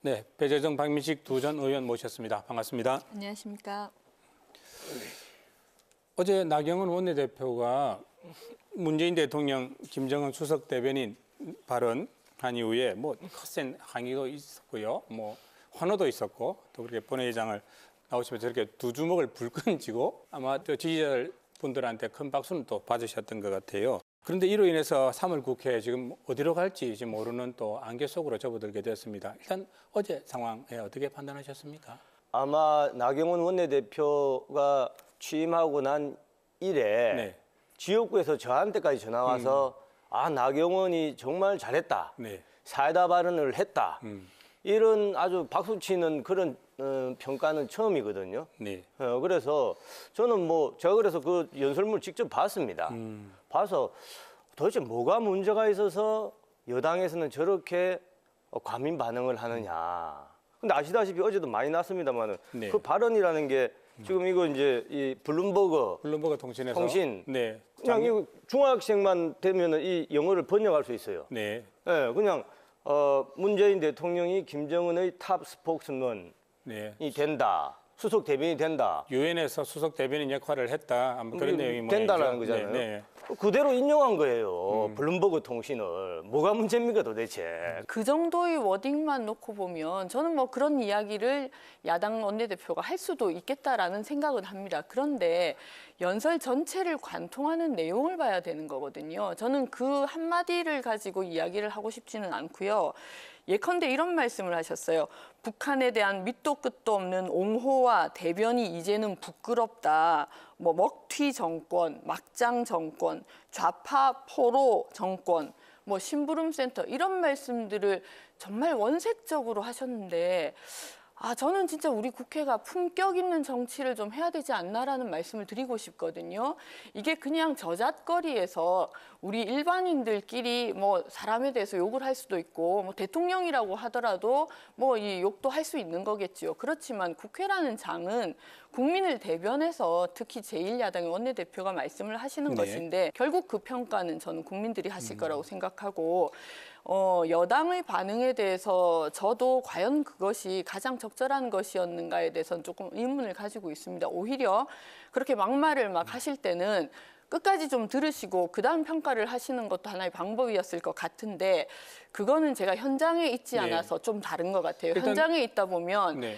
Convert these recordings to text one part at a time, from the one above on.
네, 배재정, 박민식 두 전 의원 모셨습니다. 반갑습니다. 안녕하십니까. 어제 나경원 원내대표가 문재인 대통령, 김정은 수석 대변인 발언한 이후에 뭐 거센 항의도 있었고요, 뭐 환호도 있었고 또 그렇게 본회의장을 나오시면서 저렇게 두 주먹을 불끈 쥐고 아마 저 지지자들 분들한테 큰 박수는 또 받으셨던 것 같아요. 그런데 이로 인해서 3월 국회 지금 어디로 갈지 지금 모르는 또 안개 속으로 접어들게 됐습니다. 일단 어제 상황에 어떻게 판단하셨습니까? 아마 나경원 원내대표가 취임하고 난 이래 네. 지역구에서 저한테까지 전화 와서 아 나경원이 정말 잘했다. 네. 사이다 발언을 했다. 이런 아주 박수치는 그런 평가는 처음이거든요. 네. 그래서 저는 뭐 제가 그래서 그 연설문을 직접 봤습니다. 봐서 도대체 뭐가 문제가 있어서 여당에서는 저렇게 과민 반응을 하느냐. 근데 아시다시피 어제도 많이 났습니다만 네. 그 발언이라는 게 지금 이거 이제 이 블룸버그 통신에서 통신 네. 그냥 이거 중학생만 되면은 이 영어를 번역할 수 있어요. 네. 예, 그냥 문재인 대통령이 김정은의 탑 스포크스맨이 네. 된다. 수석 대변인이 된다. 유엔에서 수석 대변인 역할을 했다. 아마 그런 내용이 된다라는 모양이죠. 거잖아요. 네, 네. 그대로 인용한 거예요. 블룸버그 통신을. 뭐가 문제입니까 도대체. 그 정도의 워딩만 놓고 보면 저는 뭐 그런 이야기를 야당 원내대표가 할 수도 있겠다라는 생각은 합니다. 그런데 연설 전체를 관통하는 내용을 봐야 되는 거거든요. 저는 그 한마디를 가지고 이야기를 하고 싶지는 않고요. 예컨대 이런 말씀을 하셨어요. 북한에 대한 밑도 끝도 없는 옹호와 대변이 이제는 부끄럽다. 뭐 먹튀 정권, 막장 정권, 좌파 포로 정권, 뭐 심부름센터 이런 말씀들을 정말 원색적으로 하셨는데 저는 진짜 우리 국회가 품격 있는 정치를 좀 해야 되지 않나라는 말씀을 드리고 싶거든요. 이게 그냥 저잣거리에서 우리 일반인들끼리 뭐 사람에 대해서 욕을 할 수도 있고 뭐 대통령이라고 하더라도 뭐 이 욕도 할 수 있는 거겠지요. 그렇지만 국회라는 장은 국민을 대변해서 특히 제1야당의 원내대표가 말씀을 하시는 네. 것인데 결국 그 평가는 저는 국민들이 하실 거라고 생각하고 여당의 반응에 대해서 저도 과연 그것이 가장 적절한 것이었는가에 대해서는 조금 의문을 가지고 있습니다. 오히려 그렇게 막말을 막 하실 때는 끝까지 좀 들으시고 그다음 평가를 하시는 것도 하나의 방법이었을 것 같은데 그거는 제가 현장에 있지 않아서 좀 다른 것 같아요. 현장에 있다 보면 네.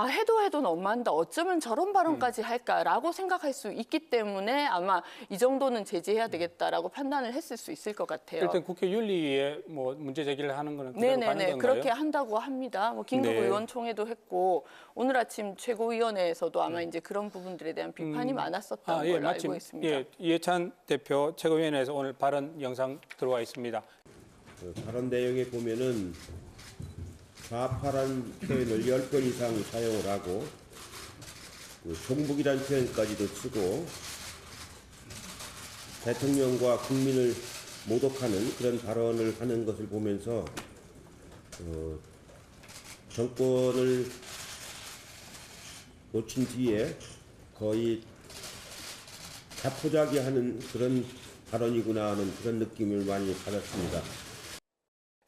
해도 너무한다. 어쩌면 저런 발언까지 할까라고 생각할 수 있기 때문에 아마 이 정도는 제재해야 되겠다라고 판단을 했을 수 있을 것 같아요. 일단 국회 윤리위에 뭐 문제 제기를 하는 거는 그대로 가는 네네네. 건가요? 그렇게 한다고 합니다. 뭐 긴급 네. 의원총회도 했고 오늘 아침 최고위원회에서도 아마 이제 그런 부분들에 대한 비판이 많았었던 예, 걸로 마침 알고 있습니다. 예, 이해찬 대표 최고위원회에서 오늘 발언 영상 들어와 있습니다. 발언 내용에 보면은 좌파란 표현을 10번 이상 사용을 하고 종북이란 표현까지도 쓰고 대통령과 국민을 모독하는 그런 발언을 하는 것을 보면서 정권을 놓친 뒤에 거의 자포자기하는 그런 발언이구나 하는 그런 느낌을 많이 받았습니다.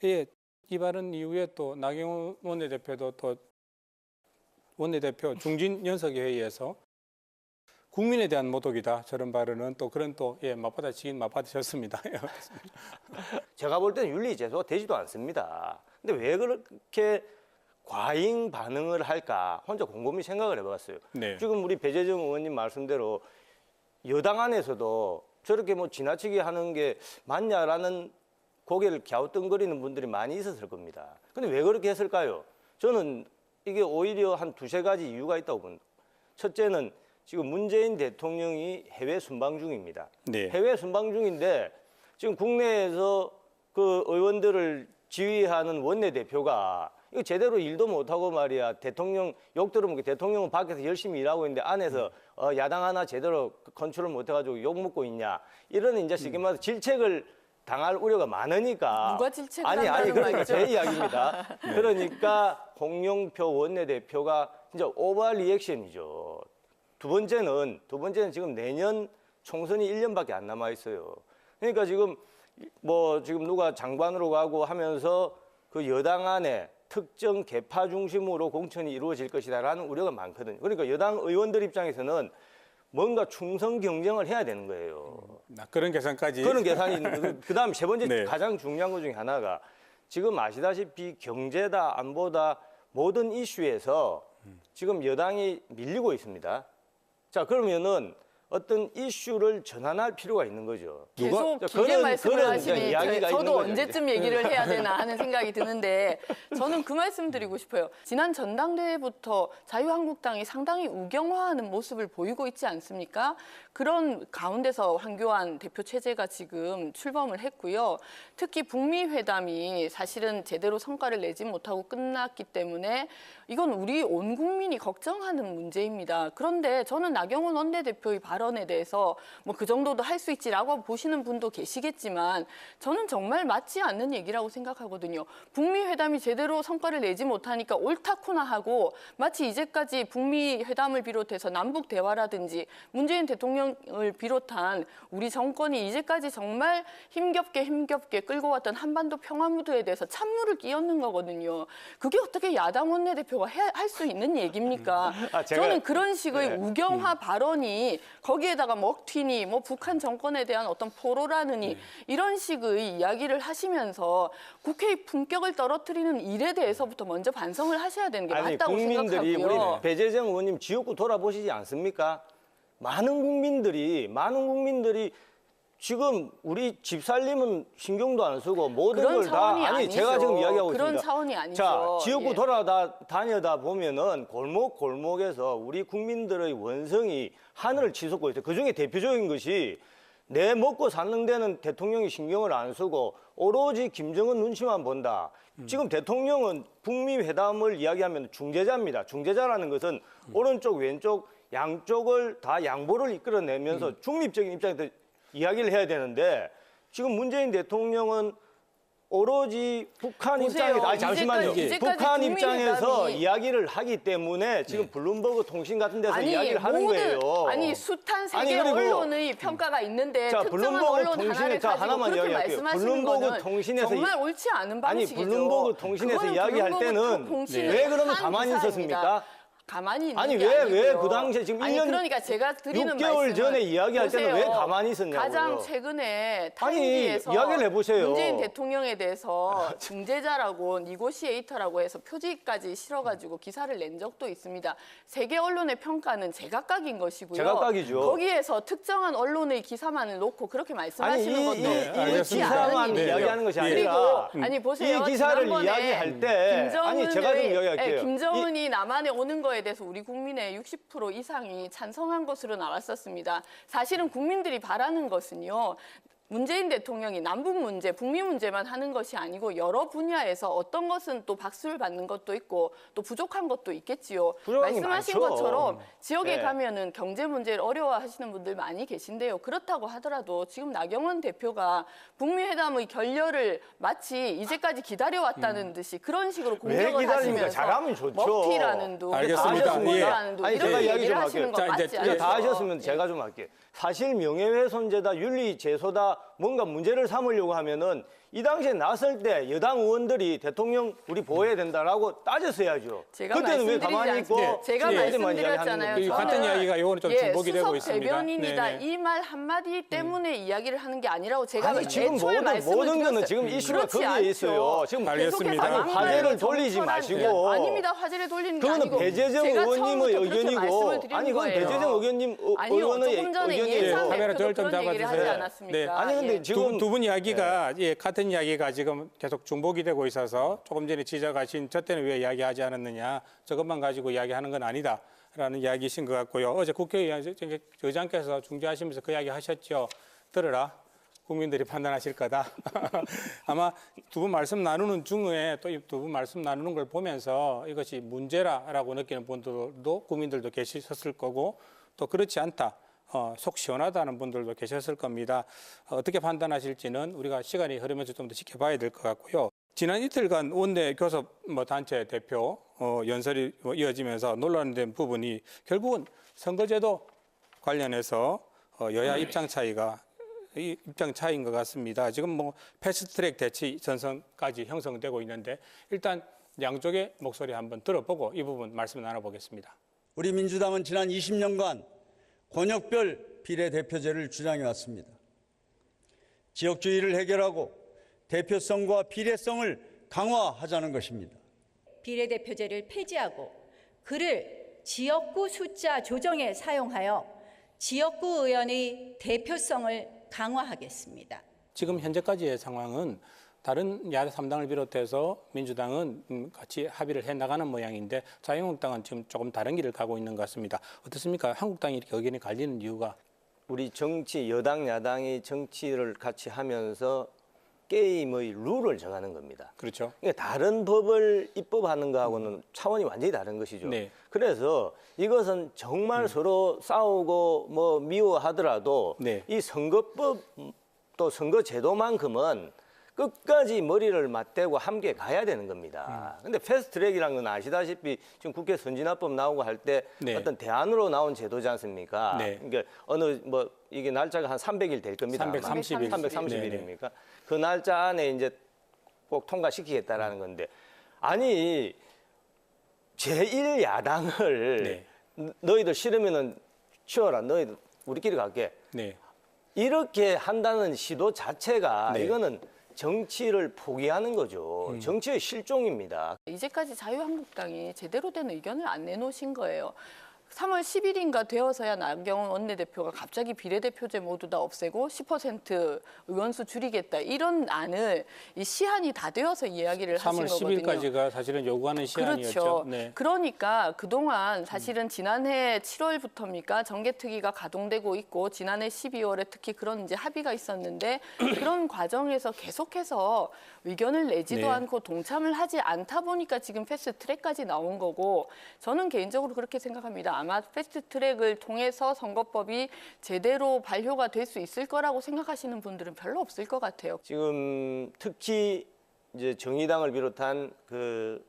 예, 이 발언 이후에 또 나경원 원내대표도 또 원내대표 중진 연석회 회의에서 국민에 대한 모독이다. 저런 발언은 또 그런 또 맞받아치긴 맞받으셨습니다. 제가 볼 때는 윤리 제소가 되지도 않습니다. 근데 왜 그렇게 과잉 반응을 할까 혼자 곰곰이 생각을 해봤어요. 네. 지금 우리 배재정 의원님 말씀대로 여당 안에서도 저렇게 뭐 지나치게 하는 게 맞냐라는 고개를 갸우뚱거리는 분들이 많이 있었을 겁니다. 근데 왜 그렇게 했을까요? 저는 이게 오히려 한 두세 가지 이유가 있다고 봅니다. 첫째는 지금 문재인 대통령이 해외 순방 중입니다. 네. 해외 순방 중인데 지금 국내에서 그 의원들을 지휘하는 원내대표가 이거 제대로 일도 못하고 말이야. 대통령 욕 들으면 대통령은 밖에서 열심히 일하고 있는데 안에서 야당 하나 제대로 컨트롤 못해가지고 욕 먹고 있냐. 이런 이제 쉽게 말해서 질책을 당할 우려가 많으니까. 누가 질책을 아니 한다는 그러니까 말이죠? 제 이야기입니다. 그러니까 홍영표 원내대표가 진짜 오버 리액션이죠. 두 번째는 지금 내년 총선이 1년밖에 안 남아 있어요. 그러니까 지금 뭐 지금 누가 장관으로 가고 하면서 그 여당 안에 특정 계파 중심으로 공천이 이루어질 것이다라는 우려가 많거든요. 그러니까 여당 의원들 입장에서는 뭔가 충성 경쟁을 해야 되는 거예요. 그런 계산까지. 그런 계산이 있는 그다음 세 번째 네. 가장 중요한 것 중에 하나가 지금 아시다시피 경제다 안보다 모든 이슈에서 지금 여당이 밀리고 있습니다. 자 그러면은 어떤 이슈를 전환할 필요가 있는 거죠. 계속 자, 길게 말씀을 그런 하시니 이야기가 있는 저도 거죠, 언제쯤 얘기를 해야 되나 하는 생각이 드는데 저는 그 말씀 드리고 싶어요. 지난 전당대회부터 자유한국당이 상당히 우경화하는 모습을 보이고 있지 않습니까? 그런 가운데서 황교안 대표 체제가 지금 출범을 했고요. 특히 북미 회담이 사실은 제대로 성과를 내지 못하고 끝났기 때문에 이건 우리 온 국민이 걱정하는 문제입니다. 그런데 저는 나경원 원내대표의 발언에 대해서 뭐 그 정도도 할 수 있지라고 보시는 분도 계시겠지만 저는 정말 맞지 않는 얘기라고 생각하거든요. 북미 회담이 제대로 성과를 내지 못하니까 옳다쿠나 하고 마치 이제까지 북미 회담을 비롯해서 남북 대화라든지 문재인 대통령을 비롯한 우리 정권이 이제까지 정말 힘겹게 끌고 왔던 한반도 평화 무드에 대해서 찬물을 끼얹는 거거든요. 그게 어떻게 야당 원내대표가 할 수 있는 얘기입니까? 저는 그런 식의 우경화 발언이 거기에다가 먹튀니 뭐 북한 정권에 대한 어떤 포로라느니 이런 식의 이야기를 하시면서 국회의 품격을 떨어뜨리는 일에 대해서부터 먼저 반성을 하셔야 되는 게 맞다고 국민들이 생각하고요. 우리 배재정 의원님 지역구 돌아보시지 않습니까? 많은 국민들이 지금 우리 집 살림은 신경도 안 쓰고 모든 그런 걸 다 차원이 아니 아니죠. 제가 지금 이야기하고 그런 있습니다. 차원이 아니죠. 자, 지역구 예. 다니다 보면은 골목에서 우리 국민들의 원성이 하늘을 치솟고 있어요. 그중에 대표적인 것이 내 먹고 사는 데는 대통령이 신경을 안 쓰고 오로지 김정은 눈치만 본다. 지금 대통령은 북미 회담을 이야기하면 중재자입니다. 중재자라는 것은 오른쪽 왼쪽 양쪽을 다 양보를 이끌어내면서 중립적인 입장에서 이야기를 해야 되는데 지금 문재인 대통령은 오로지 북한 보세요. 입장에서 아니 잠시만요. 이제까지 북한 북미 입장에서 회담이- 이야기를 하기 때문에 지금 블룸버그 통신 같은 데서 이야기를 하는 거예요. 아니 숱한 세계 아니, 그리고- 언론의 평가가 있는데 자, 특정한 블룸버그 언론 통신에 하나를 자, 가지고 하나만 그렇게 이야기할게요. 말씀하시는 블룸버그 거는 통신에서 정말 옳지 않은 아니 방식이죠. 블룸버그 통신에서 그거는 이야기할 블룸버그 때는 통신의 왜 그러면 한 가만히 기사입니다. 있었습니까? 가만히 있는 아니, 게 왜 아니고요. 그 당시에 지금 아니 1년 그러니까 제가 드리는 6개월 말씀은 전에 이야기할 때는 보세요. 왜 가만히 있었냐고요. 가장 최근에 아니, 타임지에서 이야기를 해보세요. 문재인 대통령에 대해서 중재자라고 니고시에이터라고 해서 표지까지 실어가지고 기사를 낸 적도 있습니다. 세계 언론의 평가는 제각각인 것이고요. 제각각이죠. 거기에서 특정한 언론의 기사만을 놓고 그렇게 말씀하시는 아니, 것도 이 옳지 기사만 않은 일이에요. 이야기하는 것이 그리고 아니라 아니 보세요. 이 기사를 지난번에 이야기할 때 아니 제가 좀 이야기할게요. 김정은이 남한에 오는 거에 대해서 우리 국민의 60% 이상이 찬성한 것으로 나왔었습니다. 사실은 국민들이 바라는 것은요. 문재인 대통령이 남북 문제, 북미 문제만 하는 것이 아니고 여러 분야에서 어떤 것은 또 박수를 받는 것도 있고 또 부족한 것도 있겠지요. 부족한 게 말씀하신 많죠. 것처럼 지역에 네. 가면은 경제 문제를 어려워하시는 분들 많이 계신데요. 그렇다고 하더라도 지금 나경원 대표가 북미 회담의 결렬을 마치 이제까지 기다려왔다는 듯이 그런 식으로 왜 공격을 기다립니까? 하시면서 잘하면 좋죠. 먹튀라는 둥, 알겠습니다. 먹튀라는 둥 아니, 이런 제가 이야기 얘기를 좀 하시는 거 할게요. 자, 맞지 이제 않죠? 이거 다 하셨으면 제가 좀 할게요. 사실 명예훼손죄다, 윤리제소다, 뭔가 문제를 삼으려고 하면은 이 당시에 나설 때 여당 의원들이 대통령 우리 보호해야 된다라고 따졌어야죠. 제가 그때는 왜 말씀드리지 가만히 있고 않습니다. 제가 그때만 이야기하는 말씀드렸잖아요. 겁니까? 같은 이야기가 요거는 좀 중복이 되고 수석 있습니다. 대변인이다 네네. 이 말 한마디 때문에 이야기를 하는 게 아니라고 제가 아니 지금 애초에 말씀을 모든 거는 드렸어요. 지금 이슈가 그렇지 거기에 않죠. 있어요. 지금 알겠습니다. 계속해서 아니, 막말로 화제를 돌리지 정철한- 마시고. 아닙니다. 화제를 돌리는 게 그거는 아니고 배재정 제가 의원님의 처음부터 그렇게 의견이고 말씀을 드린 아니 그건 거예요. 배재정 아니요, 의원의 조금 전에 의견이에요. 이해찬 카메라 대표도 좀 그런 얘기를 하지 잡아주세요. 않았습니까? 네. 아니 근데 예. 지금 두 분 이야기가 예, 같은 이야기가 지금 계속 중복이 되고 있어서 조금 전에 지적하신 저 때는 왜 이야기하지 않았느냐 저것만 가지고 이야기하는 건 아니다라는 이야기이신 것 같고요. 어제 국회의장께서 중재하시면서 그 이야기 하셨죠. 들어라. 국민들이 판단하실 거다. 아마 두 분 말씀 나누는 중에 또 두 분 말씀 나누는 걸 보면서 이것이 문제라고 느끼는 분들도 국민들도 계셨을 거고 또 그렇지 않다. 속 시원하다는 분들도 계셨을 겁니다. 어떻게 판단하실지는 우리가 시간이 흐르면서 좀 더 지켜봐야 될 것 같고요. 지난 이틀간 원내 교섭 단체 대표 연설이 이어지면서 논란된 부분이 결국은 선거제도 관련해서 여야 입장 차이인 것 같습니다. 지금 뭐 패스트트랙 대치 전선까지 형성되고 있는데 일단 양쪽의 목소리 한번 들어보고 이 부분 말씀 나눠보겠습니다. 우리 민주당은 지난 20년간 권역별 비례대표제를 주장해 왔습니다. 지역주의를 해결하고 대표성과 비례성을 강화하자는 것입니다. 비례대표제를 폐지하고 그를 지역구 숫자 조정에 사용하여 지역구 의원의 대표성을 강화하겠습니다. 지금 현재까지의 상황은 다른 야당 3당을 비롯해서 민주당은 같이 합의를 해나가는 모양인데 자유한국당은 지금 조금 다른 길을 가고 있는 것 같습니다. 어떻습니까? 한국당이 이렇게 의견이 갈리는 이유가? 우리 정치 여당 야당이 정치를 같이 하면서 게임의 룰을 정하는 겁니다. 그렇죠. 그러니까 다른 법을 입법하는 거하고는 차원이 완전히 다른 것이죠. 네. 그래서 이것은 정말 서로 싸우고 뭐 미워하더라도 네. 이 선거법 또 선거제도만큼은 끝까지 머리를 맞대고 함께 가야 되는 겁니다. 근데 패스트트랙이라는 건 아시다시피 지금 국회 선진화법 나오고 할 때 네. 어떤 대안으로 나온 제도지 않습니까? 네. 그러니까 어느 뭐 이게 날짜가 한 300일 될 겁니다. 330일. 330일입니까? 그 날짜 안에 이제 꼭 통과시키겠다라는 건데 아니 제1야당을 네. 너희들 싫으면은 치워라. 너희들 우리끼리 갈게. 네. 이렇게 한다는 시도 자체가 네. 이거는 정치를 포기하는 거죠. 정치의 실종입니다. 이제까지 자유한국당이 제대로 된 의견을 안 내놓으신 거예요. 3월 10일인가 되어서야 나경원 원내대표가 갑자기 비례대표제 모두 다 없애고 10% 의원수 줄이겠다 이런 안을 이 시한이 다 되어서 이야기를 하신 3월 거거든요. 10일까지가 사실은 요구하는 시한이었죠. 그렇죠. 네. 그러니까 그동안 사실은 지난해 7월부터입니까 정개특위가 가동되고 있고 지난해 12월에 특히 그런 이제 합의가 있었는데 그런 과정에서 계속해서 의견을 내지도 네. 않고 동참을 하지 않다 보니까 지금 패스트트랙까지 나온 거고 저는 개인적으로 그렇게 생각합니다. 아마 패스트트랙을 통해서 선거법이 제대로 발효가 될 수 있을 거라고 생각하시는 분들은 별로 없을 것 같아요. 지금 특히 이제 정의당을 비롯한 그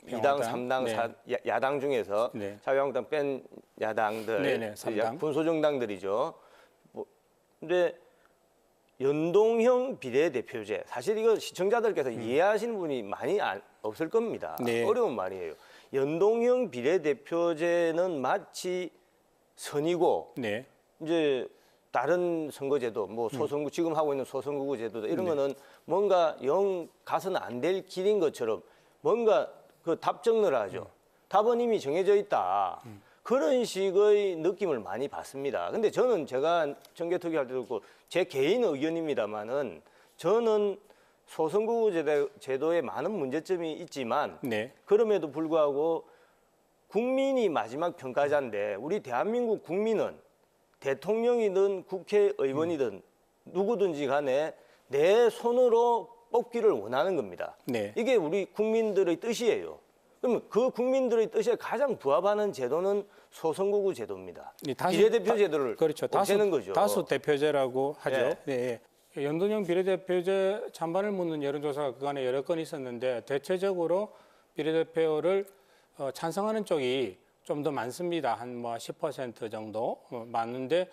2당, 평화당? 3당, 야당 중에서 네. 자유한국당 뺀 야당들, 네네, 3당. 군소정당들이죠. 근데 연동형 비례대표제 사실 이거 시청자들께서 이해하시는 분이 많이 없을 겁니다. 네. 어려운 말이에요. 연동형 비례대표제는 마치 선이고 네. 이제 다른 선거제도 뭐 소선구 지금 하고 있는 소선거구 제도도 이런 거는 뭔가 영 가서는 안 될 길인 것처럼 뭔가 그 답정을 하죠. 답은 이미 정해져 있다. 그런 식의 느낌을 많이 받습니다. 근데 저는 제가 정개특위 할 때도 그렇고 제 개인 의견입니다만은 저는 소선거구 제도에 많은 문제점이 있지만 네. 그럼에도 불구하고 국민이 마지막 평가자인데 우리 대한민국 국민은 대통령이든 국회의원이든 누구든지 간에 내 손으로 뽑기를 원하는 겁니다. 네. 이게 우리 국민들의 뜻이에요. 그러면 그 국민들의 뜻에 가장 부합하는 제도는 소선거구 제도입니다. 비례대표 제도를 그렇죠. 없애는 거죠. 다수 대표제라고 하죠. 네. 네. 연동형 비례대표제 찬반을 묻는 여론조사가 그간에 여러 건 있었는데 대체적으로 비례대표를 찬성하는 쪽이 좀 더 많습니다. 한 뭐 10% 정도 많은데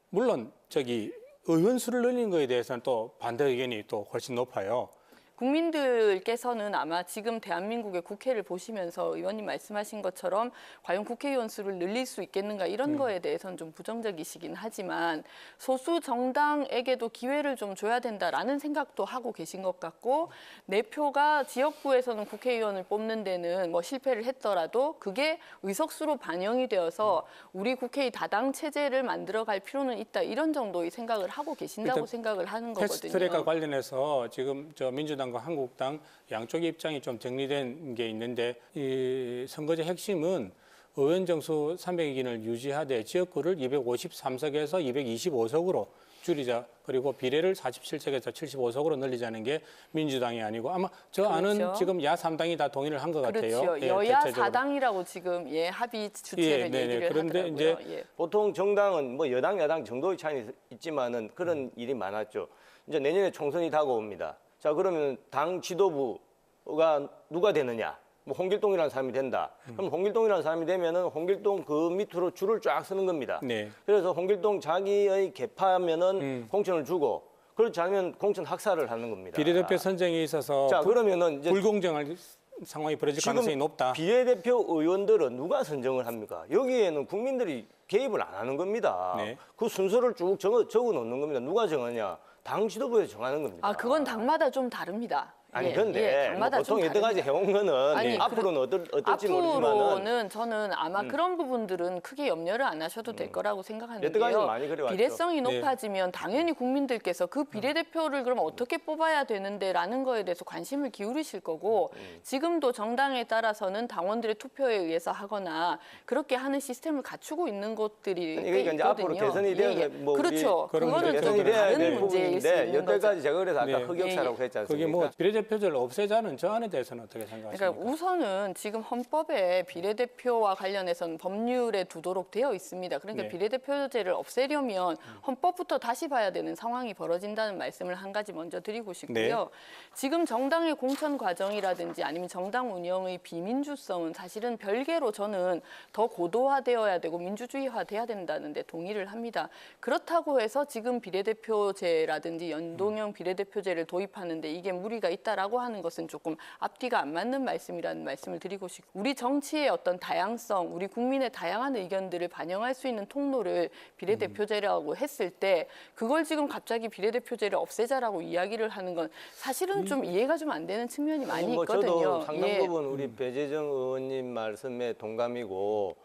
물론 저기 의원 수를 늘리는 거에 대해서는 또 반대 의견이 또 훨씬 높아요. 국민들께서는 아마 지금 대한민국의 국회를 보시면서 의원님 말씀하신 것처럼 과연 국회의원 수를 늘릴 수 있겠는가 이런 거에 대해서는 좀 부정적이시긴 하지만 소수 정당에게도 기회를 좀 줘야 된다라는 생각도 하고 계신 것 같고 내 표가 지역구에서는 국회의원을 뽑는 데는 뭐 실패를 했더라도 그게 의석수로 반영이 되어서 우리 국회의 다당 체제를 만들어갈 필요는 있다 이런 정도의 생각을 하고 계신다고 생각을 하는 거거든요. 패스트트랙과 관련해서 지금 저 민주당과 한국당 양쪽의 입장이 좀 정리된 게 있는데 이 선거제 핵심은 의원 정수 300인을 유지하되 지역구를 253석에서 225석으로 줄이자 그리고 비례를 47석에서 75석으로 늘리자는 게 민주당이 아니고 아마 저 안은 그렇죠. 지금 야 3당이 다 동의를 한 것 같아요. 그렇죠. 예, 여야 대체적으로. 4당이라고 지금 합의 주체를 예, 네네. 얘기를 그런데 하더라고요. 이제 예. 보통 정당은 뭐 여당, 야당 정도의 차이는 있지만은 그런 일이 많았죠. 이제 내년에 총선이 다가옵니다. 자, 그러면 당 지도부가 누가 되느냐? 뭐 홍길동이라는 사람이 된다. 그럼 홍길동이라는 사람이 되면은 홍길동 그 밑으로 줄을 쫙 서는 겁니다. 네. 그래서 홍길동 자기의 개파면은 공천을 주고 그렇지 않으면 공천 학살을 하는 겁니다. 비례대표 선정에 있어서 자, 그러면은 이제 불공정할 상황이 벌어질 지금 가능성이 높다. 비례대표 의원들은 누가 선정을 합니까? 여기에는 국민들이 개입을 안 하는 겁니다. 네. 그 순서를 쭉 적어 놓는 겁니다. 누가 정하냐? 당 지도부에서 정하는 겁니다. 아, 그건 당마다 좀 다릅니다. 아니 예, 근데 예, 뭐 당마다 보통 좀 여태까지 다릅니다. 해온 거는 아니, 앞으로는 어떨지 모르지만은 앞으로는 저는 아마 그런 부분들은 크게 염려를 안 하셔도 될 거라고 여태까지 생각하는데요. 많이 그래왔죠. 비례성이 네. 높아지면 당연히 국민들께서 그 비례대표를 그럼 어떻게 뽑아야 되는데라는 거에 대해서 관심을 기울이실 거고 지금도 정당에 따라서는 당원들의 투표에 의해서 하거나 그렇게 하는 시스템을 갖추고 있는 곳들이 아니, 꽤 그러니까 이제 앞으로 있거든요. 개선이 돼야 예, 예. 뭐 우리 그렇죠. 그런 그거는 문제, 좀 개선이 돼야 다른 될 문제일 수 부분인데 있는 거죠. 여태까지 제가 그래서 아까 네. 흑역사라고 했지 않습니까? 그게 뭐 비례대표제를 없애자는 저 안에 대해서는 어떻게 생각하십니까? 그러니까 우선은 지금 헌법에 비례대표와 관련해서는 법률에 두도록 되어 있습니다. 그러니까 네. 비례대표제를 없애려면 헌법부터 다시 봐야 되는 상황이 벌어진다는 말씀을 한 가지 먼저 드리고 싶고요. 네. 지금 정당의 공천 과정이라든지 아니면 정당 운영의 비민주성은 사실은 별개로 저는 더 고도화되어야 되고 민주주의화돼야 된다는데 동의를 합니다. 그렇다고 해서 지금 비례대표제라든지 연동형 비례대표제를 도입하는데 이게 무리가 있다라고 하는 것은 조금 앞뒤가 안 맞는 말씀이라는 말씀을 드리고 싶고 우리 정치의 어떤 다양성, 우리 국민의 다양한 의견들을 반영할 수 있는 통로를 비례대표제라고 했을 때 그걸 지금 갑자기 비례대표제를 없애자라고 이야기를 하는 건 사실은 좀 이해가 좀 안 되는 측면이 많이 뭐 있거든요. 저도 상당 예. 부분 우리 배재정 의원님 말씀에 동감이고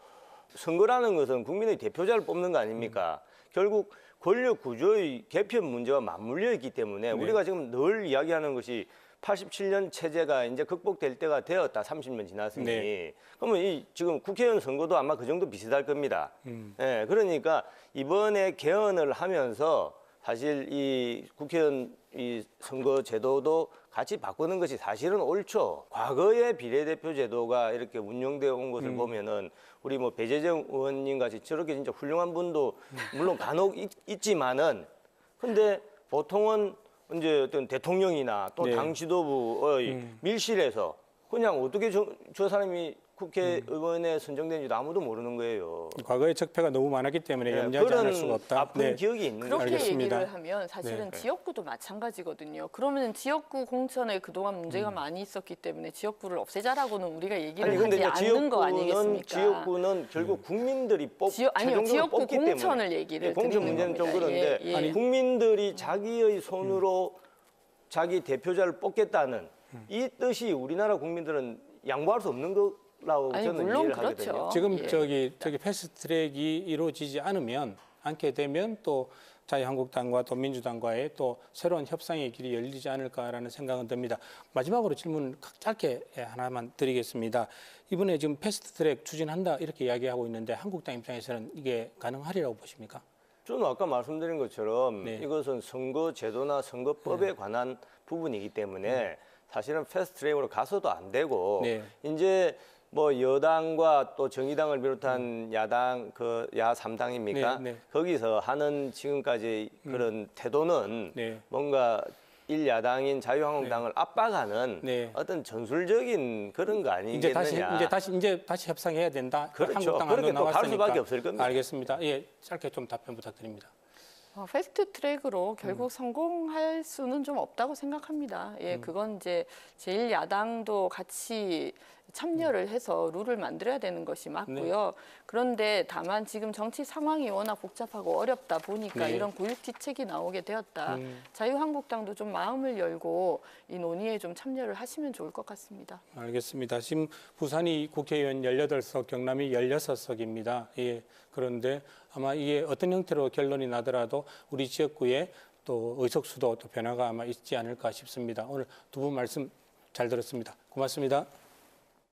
선거라는 것은 국민의 대표자를 뽑는 거 아닙니까? 결국 권력 구조의 개편 문제와 맞물려 있기 때문에 우리가 지금 늘 이야기하는 것이 87년 체제가 이제 극복될 때가 되었다. 30년 지났으니. 네. 그러면 이 지금 국회의원 선거도 아마 그 정도 비슷할 겁니다. 예, 그러니까 이번에 개헌을 하면서 사실 이 국회의원 이 선거 제도도 같이 바꾸는 것이 사실은 옳죠. 과거의 비례대표 제도가 이렇게 운영되어 온 것을 보면은 우리 뭐 배재정 의원님 같이 저렇게 진짜 훌륭한 분도 물론 간혹 있지만은 근데 보통은 이제 어떤 대통령이나 또 네. 당 지도부의 밀실에서 그냥 어떻게 저 사람이 국회의원에 선정된지도 아무도 모르는 거예요. 과거의 적폐가 너무 많았기 때문에 네, 염려하지 그런 않을 수가 없다. 아픈 네. 기억이 있는 거예요. 그렇게 알겠습니다. 얘기를 하면 사실은 네. 지역구도 마찬가지거든요. 그러면 지역구 공천에 그동안 문제가 많이 있었기 때문에 지역구를 없애자라고는 우리가 얘기를 아니 근데 하지 이제 않는 거 아니겠습니까? 지역구는 결국 국민들이 아니요, 최종적으로 지역구 뽑기 공천을 때문에. 얘기를 예, 공천 드리는 문제는 좀 겁니다. 그런데 예, 예. 국민들이 자기의 손으로 자기 대표자를 뽑겠다는 이 뜻이 우리나라 국민들은 양보할 수 없는 거라고 아니, 저는 물론 이해를 그렇죠. 하거든요. 지금 예. 저기 패스트트랙이 이루어지지 않게 되면 또 자유한국당과 또 민주당과의 또 새로운 협상의 길이 열리지 않을까라는 생각은 듭니다. 마지막으로 질문 짧게 하나만 드리겠습니다. 이번에 지금 패스트트랙 추진한다 이렇게 이야기하고 있는데 한국당 입장에서는 이게 가능하리라고 보십니까? 저는 아까 말씀드린 것처럼 네. 이것은 선거 제도나 선거법에 관한 부분이기 때문에 사실은 패스트트랙으로 가서도 안 되고 네. 이제 뭐 여당과 또 정의당을 비롯한 야당 그 야3당입니까? 네, 네. 거기서 하는 지금까지 그런 태도는 네. 뭔가 일야당인 자유한국당을 압박하는 네. 어떤 전술적인 그런 거 아니겠느냐. 이제 다시 협상해야 된다. 그렇죠. 한국당 그렇게 안도 또갈 나왔으니까. 수밖에 없을 겁니다. 알겠습니다. 예, 짧게 좀 답변 부탁드립니다. 패스트 트랙으로 결국 성공할 수는 좀 없다고 생각합니다. 예, 그건 이제 제1야당도 같이 참여를 해서 룰을 만들어야 되는 것이 맞고요. 그런데 다만 지금 정치 상황이 워낙 복잡하고 어렵다 보니까 네. 이런 구육지책이 나오게 되었다. 자유한국당도 좀 마음을 열고 이 논의에 좀 참여를 하시면 좋을 것 같습니다. 알겠습니다. 지금 부산이 국회의원 18석, 경남이 16석입니다. 예, 그런데 아마 이게 어떤 형태로 결론이 나더라도 우리 지역구에 또 의석수도 또 변화가 아마 있지 않을까 싶습니다. 오늘 두 분 말씀 잘 들었습니다. 고맙습니다.